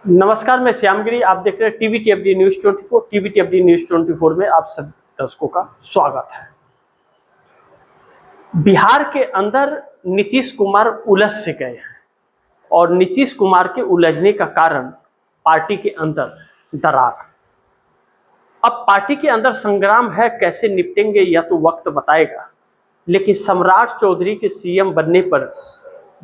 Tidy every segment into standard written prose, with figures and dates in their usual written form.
नमस्कार, मैं श्यामगिरी। आप देख रहे हैं टीवीटीएफडी न्यूज 24। टीवीटीएफडी न्यूज 24 में आप सभी दर्शकों का स्वागत है। बिहार के अंदर नीतीश कुमार उलझ से गए हैं और नीतीश कुमार के उलझने का कारण पार्टी के अंदर दरार। अब पार्टी के अंदर संग्राम है, कैसे निपटेंगे यह तो वक्त बताएगा, लेकिन सम्राट चौधरी के सीएम बनने पर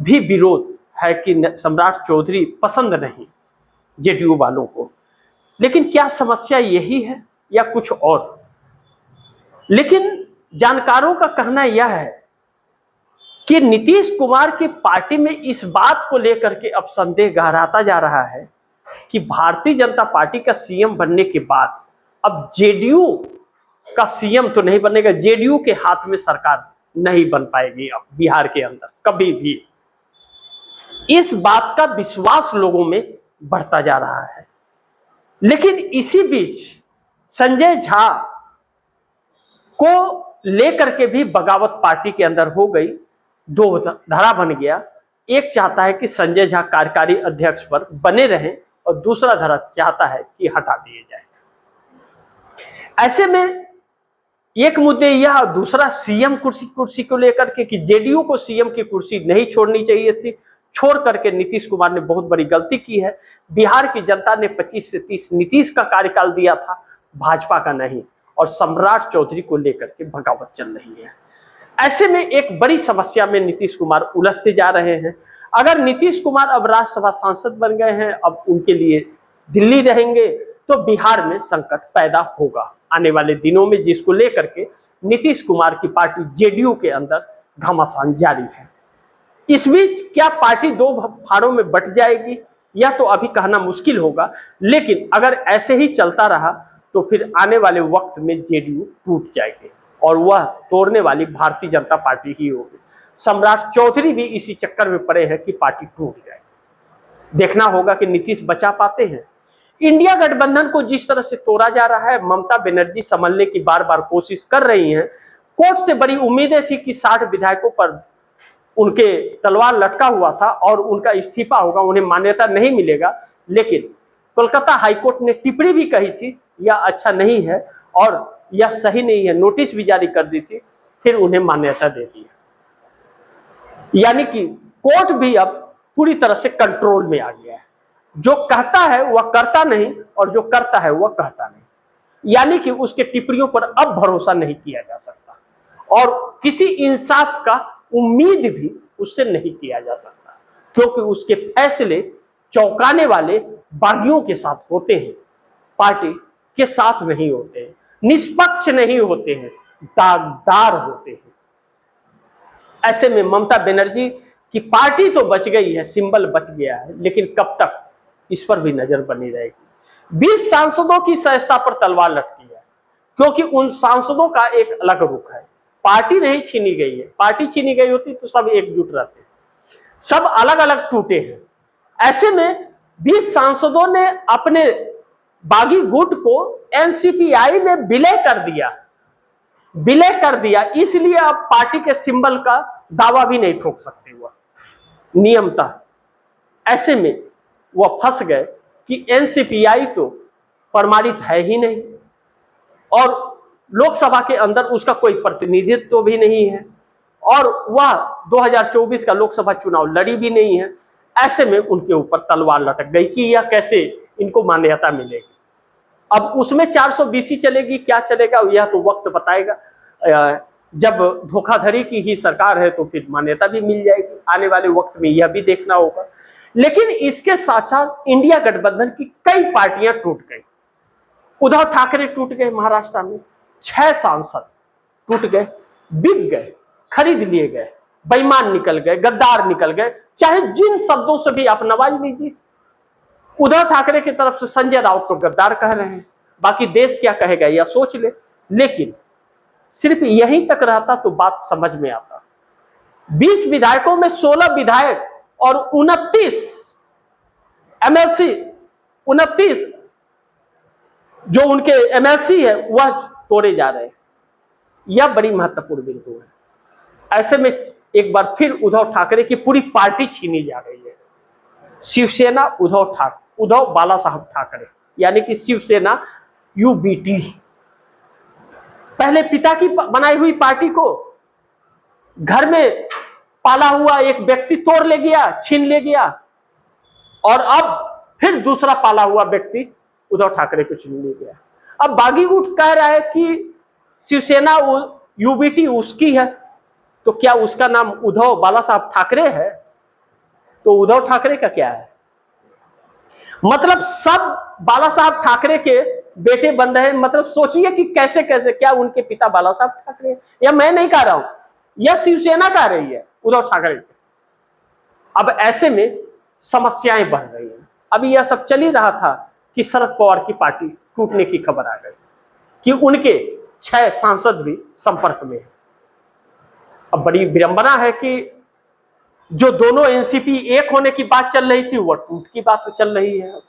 भी विरोध है कि सम्राट चौधरी पसंद नहीं जेडीयू वालों को। लेकिन क्या समस्या यही है या कुछ और? लेकिन जानकारों का कहना यह है कि नीतीश कुमार की पार्टी में इस बात को लेकर के अब संदेह गहराता जा रहा है कि भारतीय जनता पार्टी का सीएम बनने के बाद अब जेडीयू का सीएम तो नहीं बनेगा, जेडीयू के हाथ में सरकार नहीं बन पाएगी अब बिहार के अंदर कभी भी। इस बात का विश्वास लोगों में बढ़ता जा रहा है। लेकिन इसी बीच संजय झा को लेकर के भी बगावत पार्टी के अंदर हो गई, दो धारा बन गया। एक चाहता है कि संजय झा कार्यकारी अध्यक्ष पर बने रहें और दूसरा धारा चाहता है कि हटा दिए जाए। ऐसे में एक मुद्दे यह, दूसरा सीएम कुर्सी को लेकर के कि जेडीयू को सीएम की कुर्सी नहीं छोड़नी चाहिए थी, छोड़ करके नीतीश कुमार ने बहुत बड़ी गलती की है। बिहार की जनता ने 25 से 30 नीतीश का कार्यकाल दिया था, भाजपा का नहीं, और सम्राट चौधरी को लेकर के बगावत चल रही है। ऐसे में एक बड़ी समस्या में नीतीश कुमार उलझते जा रहे हैं। अगर नीतीश कुमार अब राज्यसभा सांसद बन गए हैं, अब उनके लिए दिल्ली रहेंगे, तो बिहार में संकट पैदा होगा आने वाले दिनों में, जिसको लेकर के नीतीश कुमार की पार्टी जेडीयू के अंदर घमासान जारी है। इस बीच क्या पार्टी दो फाड़ों में बट जाएगी यह तो अभी कहना मुश्किल होगा, लेकिन अगर ऐसे ही चलता रहा तो फिर आने वाले वक्त में जेडीयू टूट जाएगी और वह तोड़ने वाली भारतीय जनता पार्टी ही होगी। सम्राट चौधरी भी इसी चक्कर में पड़े हैं कि पार्टी टूट जाए। देखना होगा कि नीतीश बचा पाते हैं। इंडिया गठबंधन को जिस तरह से तोड़ा जा रहा है, ममता बनर्जी संभलने की बार बार कोशिश कर रही हैं। कोर्ट से बड़ी उम्मीदें थी कि 60 विधायकों पर उनके तलवार लटका हुआ था और उनका इस्तीफा होगा, उन्हें मान्यता नहीं मिलेगा। लेकिन कोलकाता हाईकोर्ट ने टिप्पणी भी कही थी, यह अच्छा नहीं है और यह सही नहीं है, नोटिस भी जारी कर दी थी, फिर उन्हें मान्यता दे दी। यानी कि कोर्ट भी अब पूरी तरह से कंट्रोल में आ गया है। जो कहता है वह करता नहीं और जो करता है वह कहता नहीं। यानी कि उसके टिप्पणियों पर अब भरोसा नहीं किया जा सकता और किसी इंसाफ का उम्मीद भी उससे नहीं किया जा सकता, क्योंकि उसके फैसले चौंकाने वाले बागियों के साथ होते हैं, पार्टी के साथ नहीं होते हैं, निष्पक्ष नहीं होते हैं, दागदार होते हैं। ऐसे में ममता बनर्जी की पार्टी तो बच गई है, सिंबल बच गया है, लेकिन कब तक इस पर भी नजर बनी रहेगी। 20 सांसदों की सहजता पर तलवार लटकी है, क्योंकि उन सांसदों का एक अलग रुख है। पार्टी नहीं छीनी गई है, पार्टी छीनी गई होती तो सब एकजुट रहते, सब अलग अलग टूटे हैं। ऐसे में 20 सांसदों ने अपने बागी गुट को एनसीपीआई में विलय कर दिया, इसलिए अब पार्टी के सिंबल का दावा भी नहीं ठोक सकते हुआ नियमतः। ऐसे में वह फंस गए कि एनसीपीआई तो प्रमाणित है ही नहीं और लोकसभा के अंदर उसका कोई प्रतिनिधित्व तो भी नहीं है और वह 2024 का लोकसभा चुनाव लड़ी भी नहीं है। ऐसे में उनके ऊपर तलवार लटक गई कि यह कैसे इनको मान्यता मिलेगी। अब उसमें 420 चलेगी, क्या चलेगा यह तो वक्त बताएगा। जब धोखाधड़ी की ही सरकार है तो फिर मान्यता भी मिल जाएगी, आने वाले वक्त में यह भी देखना होगा। लेकिन इसके साथ साथ इंडिया गठबंधन की कई पार्टियां टूट गई। उद्धव ठाकरे टूट गए, महाराष्ट्र में 6 सांसद टूट गए, बिक गए, खरीद लिए गए, बेईमान निकल गए, गद्दार निकल गए, चाहे जिन शब्दों से भी आप नवाज लीजिए। उद्धव ठाकरे की तरफ से संजय राउत तो गद्दार कह रहे हैं, बाकी देश क्या कहेगा यह सोच ले। लेकिन सिर्फ यहीं तक रहता तो बात समझ में आता। 20 विधायकों में 16 विधायक और 29 एमएलसी, 29 जो उनके एमएलसी है वह तोड़े जा रहे हैं। यह बड़ी महत्वपूर्ण बिंदु है। ऐसे में एक बार फिर उद्धव ठाकरे की पूरी पार्टी छीनी जा रही है। शिवसेना उद्धव उद्धव बाला साहब ठाकरे, यानी कि शिवसेना UBT। पहले पिता की बनाई हुई पार्टी को घर में पाला हुआ एक व्यक्ति तोड़ ले गया, छीन ले गया, और अब फिर दूसरा पाला हुआ व्यक्ति उद्धव ठाकरे को छीन ले गया। अब बागी गुट कह रहा है कि शिवसेना UBT उसकी है, तो क्या उसका नाम उद्धव बाला साहब ठाकरे है? तो उद्धव ठाकरे का क्या है? मतलब सब बाला साहब ठाकरे के बेटे बन रहे हैं। मतलब सोचिए कि कैसे कैसे, क्या उनके पिता बाला साहब ठाकरे, या मैं नहीं कह रहा हूं, यह शिवसेना कह रही है उद्धव ठाकरे। अब ऐसे में समस्याएं बढ़ रही हैं। अभी यह सब चल ही रहा था कि शरद पवार की पार्टी टूटने की खबर आ गई कि उनके 6 सांसद भी संपर्क में हैं। अब बड़ी विडंबना है कि जो दोनों एनसीपी एक होने की बात चल रही थी, वह टूट की बात तो चल रही है।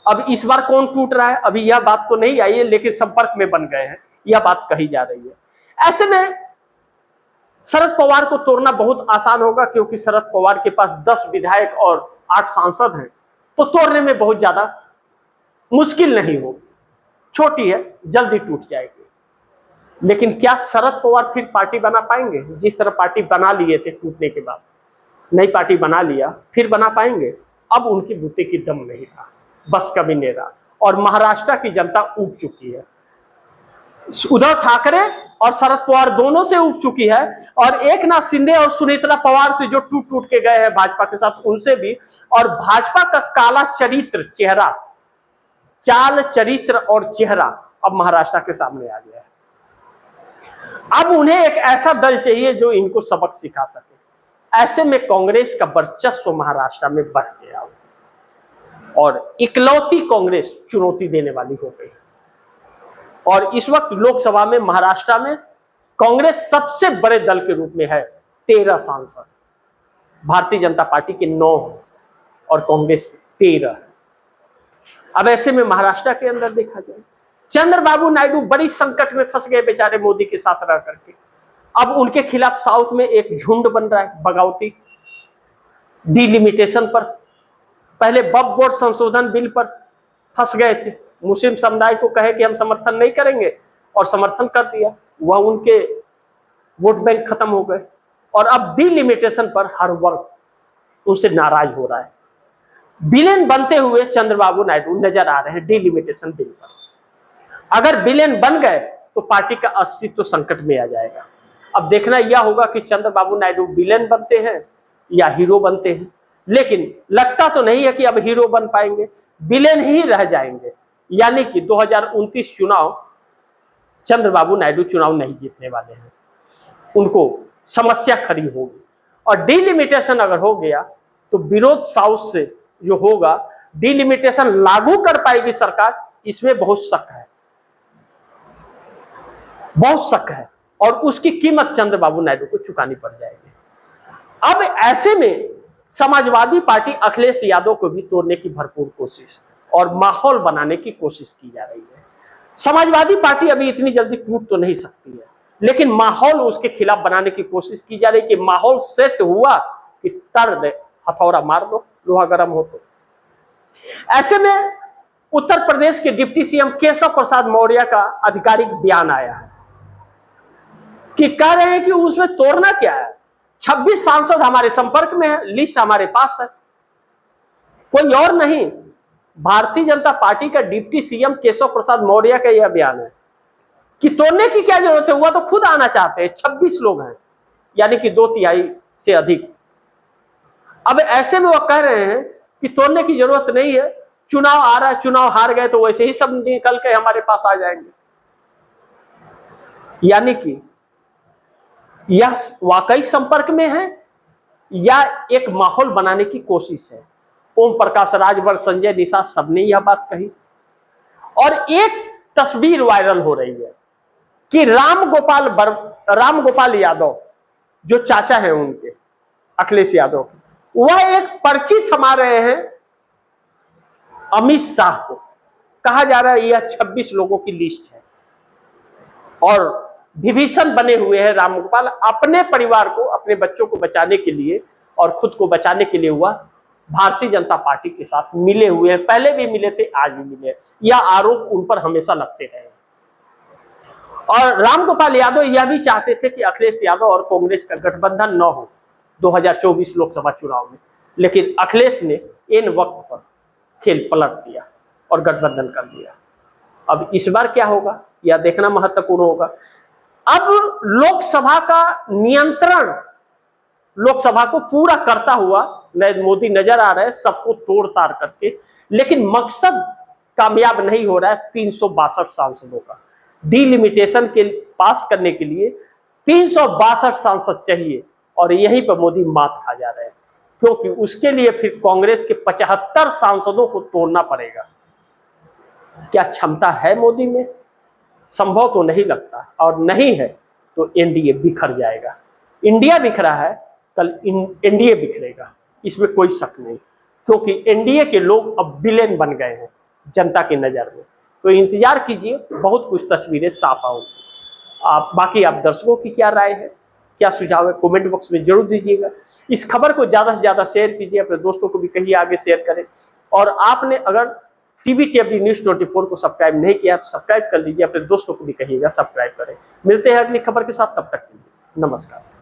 अब इस बार कौन टूट रहा है, अभी यह बात तो नहीं आई है, लेकिन संपर्क में बन गए हैं, यह बात कही जा रही है। ऐसे में शरद पवार को तोड़ना बहुत आसान होगा, क्योंकि शरद पवार के पास 10 विधायक और 8 सांसद हैं, तो तोड़ने में बहुत ज्यादा मुश्किल नहीं होगी, छोटी है, जल्दी टूट जाएगी। लेकिन क्या शरद पवार फिर पार्टी बना पाएंगे? जिस तरह पार्टी बना लिए थे टूटने के बाद, नई पार्टी बना लिया, फिर बना पाएंगे? अब उनकी बूते की दम नहीं रहा, बस कभी नहीं रहा, और महाराष्ट्र की जनता ऊब चुकी है। उद्धव ठाकरे और शरद पवार दोनों से ऊब चुकी है, और एकनाथ शिंदे और सुनीता पवार से जो टूट टूट के गए हैं भाजपा के साथ, उनसे भी। और भाजपा का काला चरित्र, चेहरा, चाल चरित्र और चेहरा अब महाराष्ट्र के सामने आ गया है। अब उन्हें एक ऐसा दल चाहिए जो इनको सबक सिखा सके। ऐसे में कांग्रेस का वर्चस्व महाराष्ट्र में बढ़ गया और इकलौती कांग्रेस चुनौती देने वाली हो गई। और इस वक्त लोकसभा में महाराष्ट्र में कांग्रेस सबसे बड़े दल के रूप में है, 13 सांसद। भारतीय जनता पार्टी के 9 और कांग्रेस के 13। अब ऐसे में महाराष्ट्र के अंदर देखा जाए, चंद्रबाबू नायडू बड़ी संकट में फंस गए बेचारे मोदी के साथ रह करके। अब उनके खिलाफ साउथ में एक झुंड बन रहा है बगावती, डिलिमिटेशन पर। पहले वक्फ बोर्ड संशोधन बिल पर फंस गए थे, मुस्लिम समुदाय को कहे कि हम समर्थन नहीं करेंगे, और समर्थन कर दिया, वह उनके वोट बैंक खत्म हो गए। और अब डिलिमिटेशन पर हर वर्ग उनसे नाराज हो रहा है। विलेन बनते हुए चंद्रबाबू नायडू नजर आ रहे हैं डिलिमिटेशन बिल पर। अगर विलेन बन गए तो पार्टी का अस्तित्व संकट में आ जाएगा। अब देखना यह होगा कि चंद्रबाबू नायडू विलेन बनते हैं या हीरो बनते हैं। लेकिन लगता तो नहीं है कि अब हीरो बन पाएंगे, विलेन ही रह जाएंगे। यानी कि 2029 चुनाव चंद्रबाबू नायडू चुनाव नहीं जीतने वाले हैं, उनको समस्या खड़ी होगी। और डिलिमिटेशन अगर हो गया तो विरोध साउथ से जो होगा, डिलिमिटेशन लागू कर पाएगी सरकार, इसमें बहुत शक है, बहुत शक है, और उसकी कीमत चंद्रबाबू नायडू को चुकानी पड़ जाएगी। अब ऐसे में समाजवादी पार्टी अखिलेश यादव को भी तोड़ने की भरपूर कोशिश और माहौल बनाने की कोशिश की जा रही है। समाजवादी पार्टी अभी इतनी जल्दी टूट तो नहीं सकती है, लेकिन माहौल उसके खिलाफ बनाने की कोशिश की जा रही है कि माहौल सेट हुआ कि तर्द हथौड़ा मार दो, लोहा गर्म हो तो। ऐसे में उत्तर प्रदेश के डिप्टी सीएम केशव प्रसाद मौर्य का आधिकारिक बयान आया है कि कह रहे हैं कि उसमें तोड़ना क्या है, 26 सांसद हमारे संपर्क में है, लिस्ट हमारे पास है, कोई और नहीं। भारतीय जनता पार्टी का डिप्टी सीएम केशव प्रसाद मौर्य का यह बयान है कि तोड़ने की क्या जरूरत है, हुआ तो खुद आना चाहते हैं, 26 लोग हैं, यानी कि 2/3 से अधिक। अब ऐसे में वो कह रहे हैं कि तोड़ने की जरूरत नहीं है, चुनाव आ रहा है, चुनाव हार गए तो वैसे ही सब निकल के हमारे पास आ जाएंगे। यानी कि यह वाकई संपर्क में है या एक माहौल बनाने की कोशिश है। ओम प्रकाश राजभर, संजय निषाद, सबने यह बात कही। और एक तस्वीर वायरल हो रही है कि राम गोपाल यादव जो चाचा है उनके, अखिलेश यादव, वह एक पर्ची थमा रहे हैं अमित शाह को। कहा जा रहा है यह 26 लोगों की लिस्ट है, और विभीषण बने हुए हैं रामगोपाल, अपने परिवार को, अपने बच्चों को बचाने के लिए और खुद को बचाने के लिए हुआ भारतीय जनता पार्टी के साथ मिले हुए हैं, पहले भी मिले थे, आज भी मिले, यह आरोप उन पर हमेशा लगते रहे। और रामगोपाल यादव यह भी चाहते थे कि अखिलेश यादव और कांग्रेस का गठबंधन न हो 2024 लोकसभा चुनाव में, लेकिन अखिलेश ने इन वक्त पर खेल पलट दिया और गठबंधन कर दिया। अब इस बार क्या होगा यह देखना महत्वपूर्ण होगा। अब लोकसभा का नियंत्रण, लोकसभा को पूरा करता हुआ नरेंद्र मोदी नजर आ रहे हैं, सबको तोड़ ताड़ करके, लेकिन मकसद कामयाब नहीं हो रहा है। 362 सांसदों का डिलिमिटेशन के पास करने के लिए 362 सांसद चाहिए और यहीं पर मोदी मात खा जा रहे हैं, क्योंकि उसके लिए फिर कांग्रेस के 75 सांसदों को तोड़ना पड़ेगा। क्या क्षमता है मोदी में? संभव तो नहीं लगता, और नहीं है तो एनडीए बिखर जाएगा। इंडिया बिखरा है, कल एनडीए बिखरेगा, इसमें कोई शक नहीं, क्योंकि एनडीए के लोग अब विलेन बन गए हैं जनता की नजर में। तो इंतजार कीजिए, बहुत कुछ तस्वीरें साफ आएंगी। बाकी आप दर्शकों की क्या राय है, क्या सुझाव है, कमेंट बॉक्स में जरूर दीजिएगा। इस खबर को ज्यादा से ज्यादा शेयर कीजिए, अपने दोस्तों को भी कहिए आगे शेयर करें। और आपने अगर टीवी टीएफडी न्यूज़ 24 को सब्सक्राइब नहीं किया तो सब्सक्राइब कर लीजिए, अपने दोस्तों को भी कहिएगा सब्सक्राइब करें। मिलते हैं अगली खबर के साथ, तब तक के लिए नमस्कार।